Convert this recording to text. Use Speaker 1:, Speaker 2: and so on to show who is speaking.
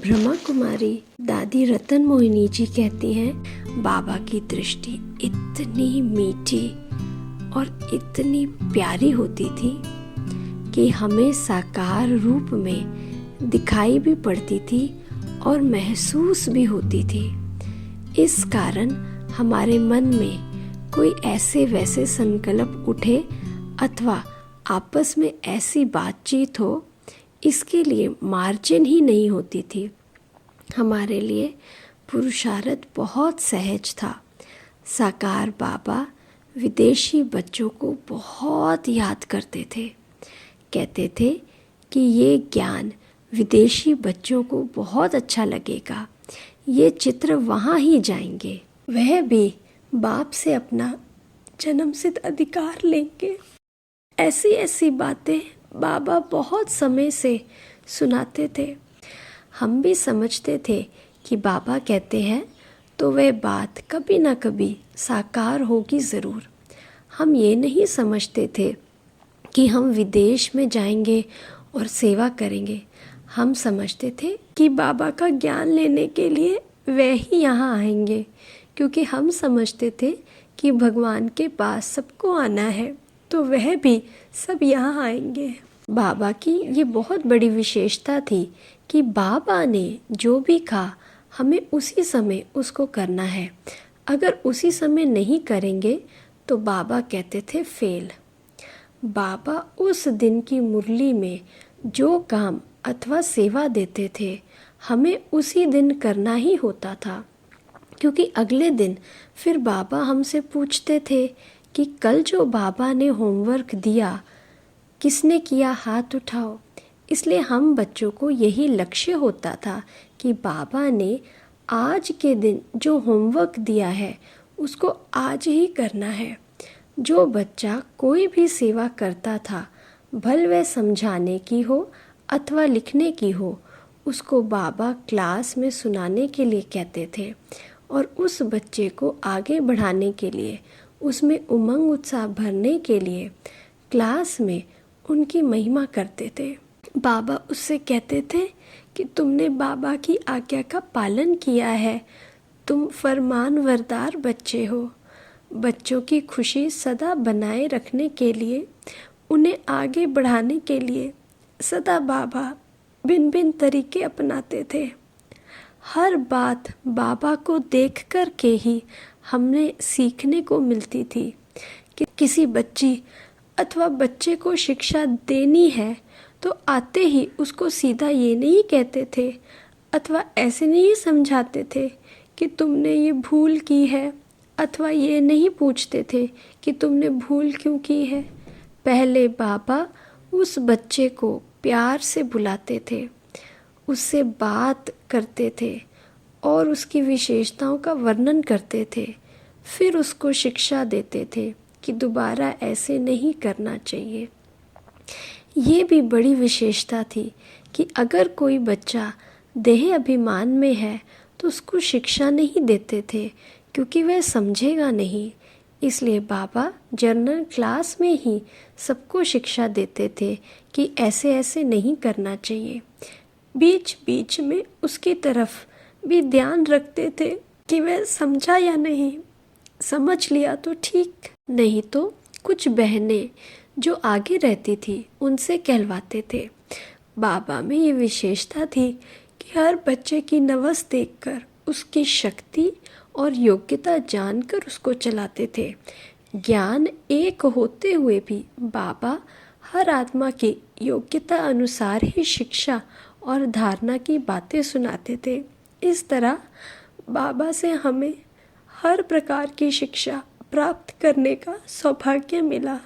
Speaker 1: ब्रह्मा कुमारी दादी रतन मोहिनी जी कहती हैं, बाबा की दृष्टि इतनी मीठी और इतनी प्यारी होती थी कि हमें साकार रूप में दिखाई भी पड़ती थी और महसूस भी होती थी। इस कारण हमारे मन में कोई ऐसे वैसे संकल्प उठे अथवा आपस में ऐसी बातचीत हो, इसके लिए मार्जिन ही नहीं होती थी। हमारे लिए पुरुषार्थ बहुत सहज था। साकार बाबा विदेशी बच्चों को बहुत याद करते थे। कहते थे कि ये ज्ञान विदेशी बच्चों को बहुत अच्छा लगेगा, ये चित्र वहाँ ही जाएंगे, वह भी बाप से अपना जन्मसिद्ध अधिकार लेंगे। ऐसी ऐसी बातें बाबा बहुत समय से सुनाते थे। हम भी समझते थे कि बाबा कहते हैं तो वह बात कभी ना कभी साकार होगी ज़रूर। हम ये नहीं समझते थे कि हम विदेश में जाएंगे और सेवा करेंगे। हम समझते थे कि बाबा का ज्ञान लेने के लिए वह ही यहाँ आएंगे, क्योंकि हम समझते थे कि भगवान के पास सबको आना है तो वह भी सब यहाँ आएंगे। बाबा की ये बहुत बड़ी विशेषता थी कि बाबा ने जो भी कहा हमें उसी समय उसको करना है। अगर उसी समय नहीं करेंगे तो बाबा कहते थे फेल। बाबा उस दिन की मुरली में जो काम अथवा सेवा देते थे हमें उसी दिन करना ही होता था, क्योंकि अगले दिन फिर बाबा हमसे पूछते थे कि कल जो बाबा ने होमवर्क दिया किसने किया, हाथ उठाओ। इसलिए हम बच्चों को यही लक्ष्य होता था कि बाबा ने आज के दिन जो होमवर्क दिया है उसको आज ही करना है। जो बच्चा कोई भी सेवा करता था, भले वह समझाने की हो अथवा लिखने की हो, उसको बाबा क्लास में सुनाने के लिए कहते थे और उस बच्चे को आगे बढ़ाने के लिए, उसमें उमंग उत्साह भरने के लिए क्लास में उनकी महिमा करते थे। बाबा उससे कहते थे कि तुमने बाबा की आज्ञा का पालन किया है, तुम फरमानबरदार बच्चे हो। बच्चों की खुशी सदा बनाए रखने के लिए, उन्हें आगे बढ़ाने के लिए सदा बाबा भिन्न भिन्न तरीके अपनाते थे। हर बात बाबा को देख कर के ही हमने सीखने को मिलती थी कि किसी बच्ची अथवा बच्चे को शिक्षा देनी है तो आते ही उसको सीधा ये नहीं कहते थे अथवा ऐसे नहीं समझाते थे कि तुमने ये भूल की है, अथवा ये नहीं पूछते थे कि तुमने भूल क्यों की है। पहले बाबा उस बच्चे को प्यार से बुलाते थे, उससे बात करते थे और उसकी विशेषताओं का वर्णन करते थे। फिर उसको शिक्षा देते थे कि दोबारा ऐसे नहीं करना चाहिए। ये भी बड़ी विशेषता थी कि अगर कोई बच्चा देह अभिमान में है तो उसको शिक्षा नहीं देते थे, क्योंकि वह समझेगा नहीं। इसलिए बाबा जनरल क्लास में ही सबको शिक्षा देते थे कि ऐसे ऐसे नहीं करना चाहिए। बीच बीच में उसकी तरफ भी ध्यान रखते थे कि वह समझा या नहीं। समझ लिया तो ठीक, नहीं तो कुछ बहनें जो आगे रहती थी उनसे कहलवाते थे। बाबा में ये विशेषता थी कि हर बच्चे की नवस देखकर उसकी शक्ति और योग्यता जानकर उसको चलाते थे। ज्ञान एक होते हुए भी बाबा हर आत्मा की योग्यता अनुसार ही शिक्षा और धारणा की बातें सुनाते थे। इस तरह बाबा से हमें हर प्रकार की शिक्षा प्राप्त करने का सौभाग्य मिला।